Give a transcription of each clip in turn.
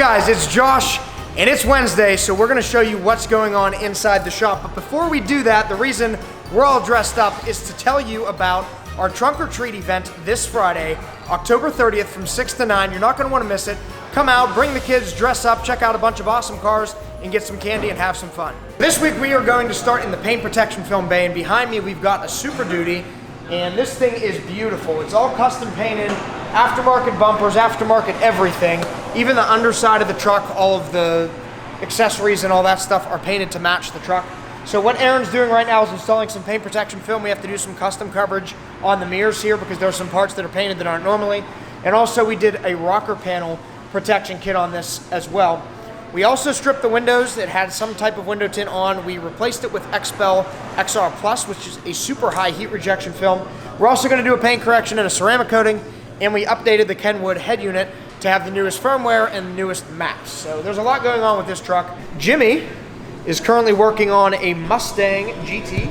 guys, it's Josh, and it's Wednesday, so we're gonna show you what's going on inside the shop. But before we do that, the reason we're all dressed up is to tell you about our Trunk or Treat event this Friday, October 30th from 6 to 9. You're not gonna wanna miss it. Come out, bring the kids, dress up, check out a bunch of awesome cars, and get some candy and have some fun. This week we are going to start in the paint protection film bay, and behind me we've got a Super Duty, and this thing is beautiful. It's all custom painted, aftermarket bumpers, aftermarket everything. Even the underside of the truck, all of the accessories and all that stuff are painted to match the truck. So what Aaron's doing right now is installing some paint protection film. We have to do some custom coverage on the mirrors here because there are some parts that are painted that aren't normally. And also we did a rocker panel protection kit on this as well. We also stripped the windows that had some type of window tint on. We replaced it with XPEL XR Plus, which is a super high heat rejection film. We're also gonna do a paint correction and a ceramic coating, and we updated the Kenwood head unit to have the newest firmware and the newest maps. So there's a lot going on with this truck. Jimmy is currently working on a Mustang GT.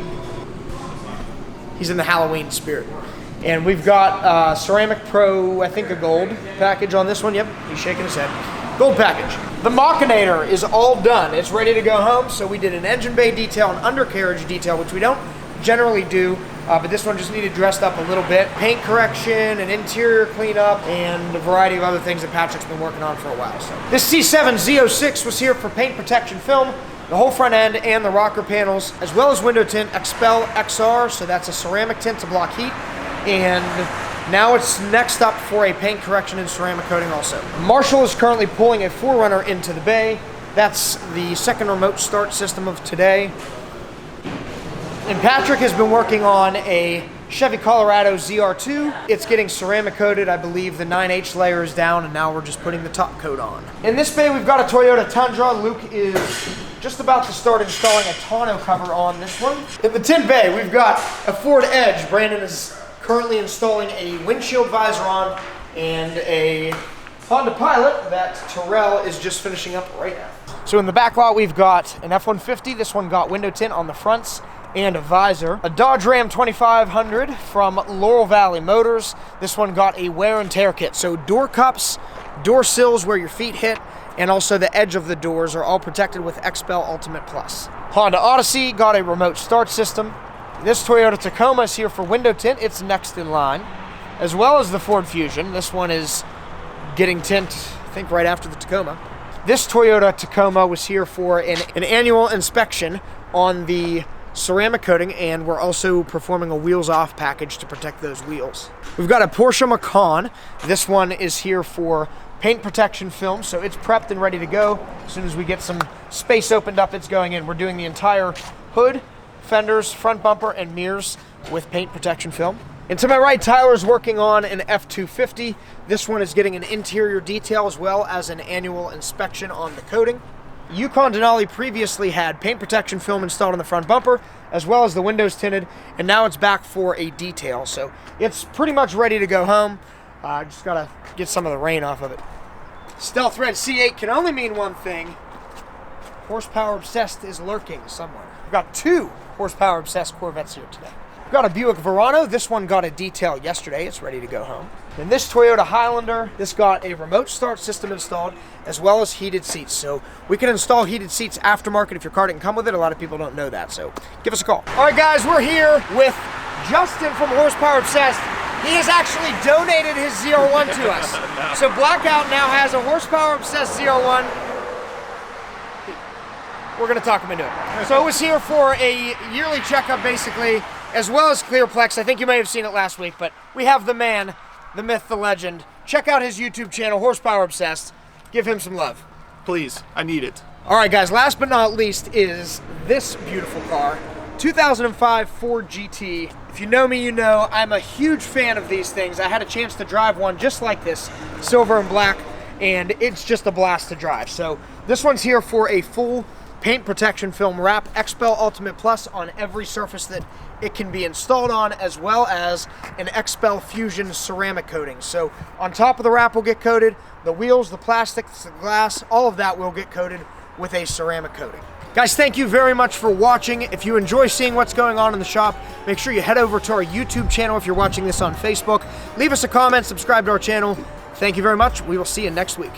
He's in the Halloween spirit. And we've got Ceramic Pro, I think a gold package on this one. Yep, he's shaking his head. Gold package. The Machinator is all done. It's ready to go home. So we did an engine bay detail, an undercarriage detail, which we don't generally do, but this one just needed dressed up a little bit. Paint correction, an interior cleanup, and a variety of other things that Patrick's been working on for a while. So this C7 Z06 was here for paint protection film, the whole front end and the rocker panels, as well as window tint, XPEL XR, so that's a ceramic tint to block heat. And now it's next up for a paint correction and ceramic coating also. Marshall is currently pulling a 4Runner into the bay. That's the second remote start system of today. And Patrick has been working on a Chevy Colorado ZR2. It's getting ceramic coated. I believe the 9H layer is down, and now we're just putting the top coat on. In this bay, we've got a Toyota Tundra. Luke is just about to start installing a tonneau cover on this one. In the tint bay, we've got a Ford Edge. Brandon is currently installing a windshield visor on, and a Honda Pilot that Terrell is just finishing up right now. So in the back lot, we've got an F-150. This one got window tint on the fronts and a visor. A Dodge Ram 2500 from Laurel Valley Motors. This one got a wear and tear kit. So door cups, door sills where your feet hit, and also the edge of the doors are all protected with XPEL Ultimate Plus. Honda Odyssey got a remote start system. This Toyota Tacoma is here for window tint. It's next in line, as well as the Ford Fusion. This one is getting tint, I think, right after the Tacoma. This Toyota Tacoma was here for an annual inspection on the ceramic coating, and we're also performing a wheels off package to protect those wheels. We've got a Porsche Macan. This one is here for paint protection film, so it's prepped and ready to go. As soon as we get some space opened up, it's going in. We're doing the entire hood, fenders, front bumper, and mirrors with paint protection film. And to my right, Tyler's working on an F-250. This one is getting an interior detail as well as an annual inspection on the coating. Yukon Denali previously had paint protection film installed on the front bumper, as well as the windows tinted, and now it's back for a detail. So it's pretty much ready to go home. Just gotta get some of the rain off of it. Stealth Red C8 can only mean one thing. Horsepower obsessed is lurking somewhere. We've got two horsepower obsessed Corvettes here today. We've got a Buick Verano. This one got a detail yesterday. It's ready to go home. And this Toyota Highlander, this got a remote start system installed, as well as heated seats. So we can install heated seats aftermarket if your car didn't come with it. A lot of people don't know that, so give us a call. All right, guys, we're here with Justin from Horsepower Obsessed. He has actually donated his ZR1 to us. So Blackout now has a Horsepower Obsessed ZR1. We're gonna talk him into it. So it was here for a yearly checkup, basically, as well as Clearplex. I think you may have seen it last week, but we have the man, the myth, the legend. Check out his YouTube channel, Horsepower Obsessed. Give him some love. Please, I need it. All right, guys, last but not least is this beautiful car. 2005 Ford GT. If you know me, you know I'm a huge fan of these things. I had a chance to drive one just like this, silver and black, and it's just a blast to drive. So this one's here for a full paint protection film wrap, XPEL Ultimate Plus on every surface that it can be installed on, as well as an XPEL Fusion ceramic coating. So on top of the wrap will get coated, the wheels, the plastics, the glass, all of that will get coated with a ceramic coating. Guys, thank you very much for watching. If you enjoy seeing what's going on in the shop, make sure you head over to our YouTube channel if you're watching this on Facebook. Leave us a comment, subscribe to our channel. Thank you very much. We will see you next week.